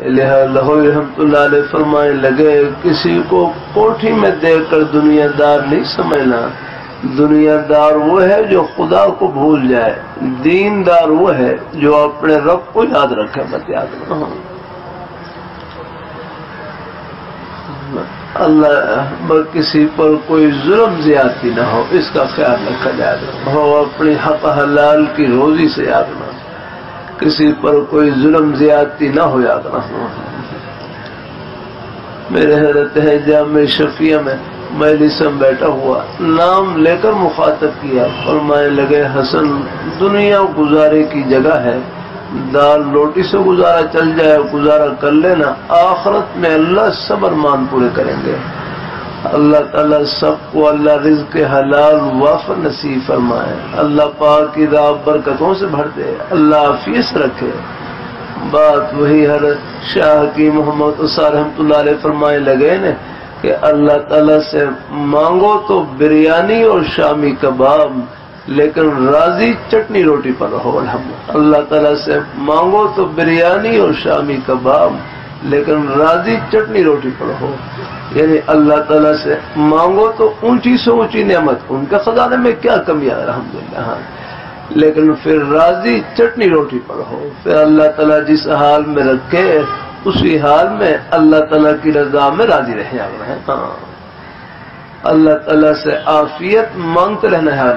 لہذا رحمۃ اللہ علیہ فرمائے لگے کسی کو کوٹھی میں دیکھ کر دنیا دار نہیں سمجھنا، دنیا دار وہ ہے جو خدا کو بھول جائے، دین دار وہ ہے جو اپنے رب کو یاد رکھے. بس یاد رکھو اللہ کسی پر کوئی ظلم زیادتی نہ ہو، اس کا خیال رکھا جائے. ہو اپنی حق حلال کی روزی سے یاد رکھنا، کسی پر کوئی ظلم زیادتی نہ ہو، یاد رکھنا. میرے حضرت ہے جامع شفیع میں مجلس میں بیٹھا ہوا، نام لے کر مخاطب کیا، فرمانے لگے حسن دنیا گزارے کی جگہ ہے، دال روٹی سے گزارا چل جائے گزارا کر لینا، آخرت میں اللہ سب ارمان پورے کریں گے. اللہ تعالیٰ سب کو اللہ رزق حلال وافر نصیب فرمائے، اللہ پاک کی راہ برکتوں سے بھر دے، اللہ عافیت رکھے. بات وہی ہر شاہ کی محمد عثمان رحمۃ اللہ علیہ فرمائے لگے نا کہ اللہ تعالیٰ سے مانگو تو بریانی اور شامی کباب، لیکن راضی چٹنی روٹی پر رہو. الحمد اللہ تعالیٰ سے مانگو تو بریانی اور شامی کباب، لیکن راضی چٹنی روٹی پر رہو. یعنی اللہ تعالیٰ سے مانگو تو اونچی سے اونچی نعمت، ان کے خزانے میں کیا کمی ہے الحمدللہ، لیکن پھر راضی چٹنی روٹی پر ہو. پھر اللہ تعالیٰ جس حال میں رکھے اسی حال میں اللہ تعالیٰ کی رضا میں راضی رہے. ہاں اللہ تعالیٰ سے عافیت مانگتے رہنا ہے.